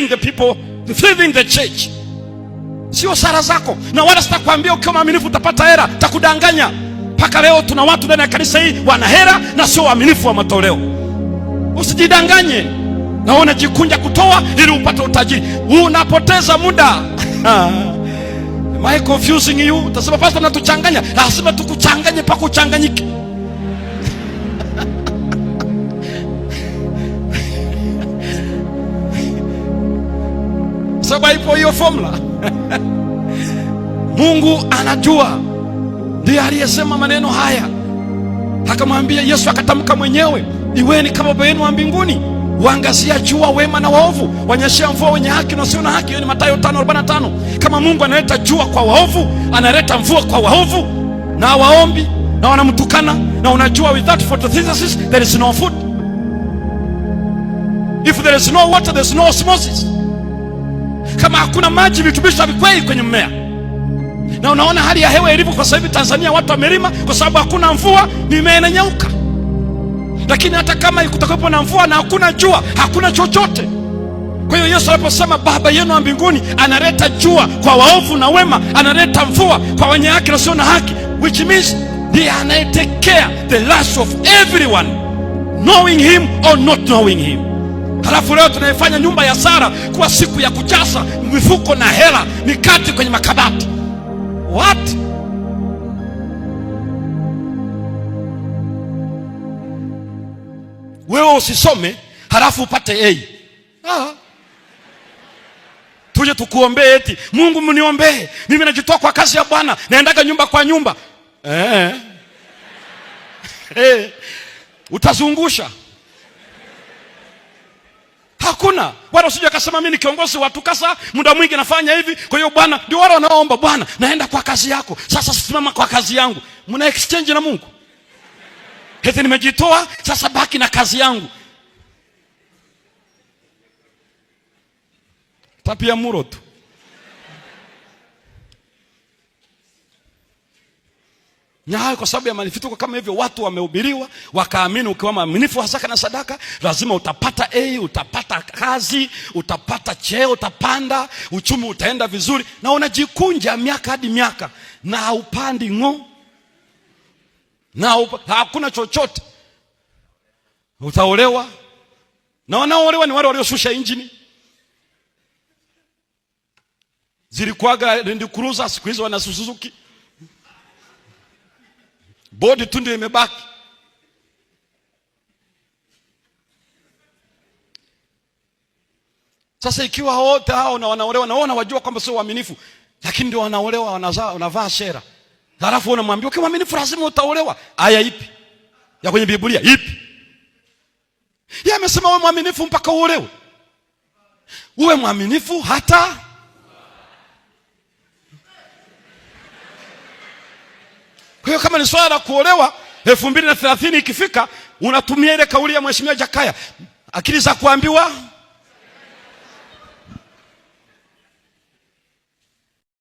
feeding the people, feeding the church. Sio sara zako. Na wala sitakwambia ukiwa mwaminifu utapata hela, takudanganya. Paka leo tuna watu ndani ya kanisa hii wana hela na sio waaminifu wa matoleo. Usijidanganye. Na unajikunja kutoa ili upate utajiri. Unapoteza muda. Am I confusing you? Utasema pastor natuchanganya. Lazima tukuchanganye paka uchanganyike. Sababu ipo hiyo formula. Mungu anajua. Ndiye aliyesema maneno haya. Akamwambia Yesu, akatamka mwenyewe, iweni kama Baba yenu wa mbinguni, waangazia jua wema na waovu, wanyeshea mvua wenye haki na wasio na haki. Hiyo ni Mathayo 5:45. Kama Mungu analeta jua kwa waovu, analeta mvua kwa waovu na waombi na wanamtukana, na unajua without photosynthesis there is no food. If there is no water there is no osmosis. Kama hakuna maji, virutubisho havikwei kwenye mmea. Na unaona hali ya hewa ilivyo kwa sababu Tanzania watu wamelima kwa sababu hakuna mvua, mimea inanyauka. Lakini hata kama kutakuwepo na mvua na hakuna jua, hakuna chochote. Kwa hiyo Yesu aliposema Baba yenu wa mbinguni analeta jua kwa waovu na wema, analeta mvua kwa wenye haki na sio na haki, which means they are take care the lives of everyone, knowing him or not knowing him. Halafu leo tunaifanya nyumba ya Sara kuwa siku ya kujaza mifuko na hela, mikate kwenye makabati. What? Wewe usisome halafu upate A. Tuje tukuombee eti Mungu mniombee, mimi najitoa kwa kazi ya Bwana, naendaga nyumba kwa nyumba. Utazungusha. Hakuna. Bwana usije akasema mimi ni kiongozi wa tukasa, muda mwingi nafanya hivi, kwa hiyo Bwana ndio wale wanaoomba Bwana naenda kwa kazi yako. Sasa simama kwa kazi yangu. Mna exchange na Mungu. Eti nimejitoa, sasa baki na kazi yangu. Tapia muro tu. Na kwa sababu ya manifituko kama hivyo, watu wamehubiriwa wakaamini ukiwa mwaminifu hasa na sadaka lazima utapata A, utapata kazi, utapata cheo, utapanda, uchumi utaenda vizuri, na unajikunja miaka hadi miaka na upandi na hakuna chochote. Utaolewa, na wanaolewa ni wale walioshusha injini. Zilikuwaga Land Cruiser, siku hizo wana Suzuki. Bodi tu ndio imebaki. Sasa ikiwa wote hao na wanaolewa, naona wajua kwamba sio waaminifu, lakini ndio wanaolewa, wanavaa shera. Halafu unamwambia ukiwa mwaminifu lazima utaolewa. Aya ipi ya kwenye Biblia ipi? Yeye amesema wewe mwaminifu mpaka uolewe. Uwe mwaminifu hata kwa hiyo kama ni swala la kuolewa 2030 ikifika, unatumia ile kauli ya Mheshimiwa Jakaya, akili za kuambiwa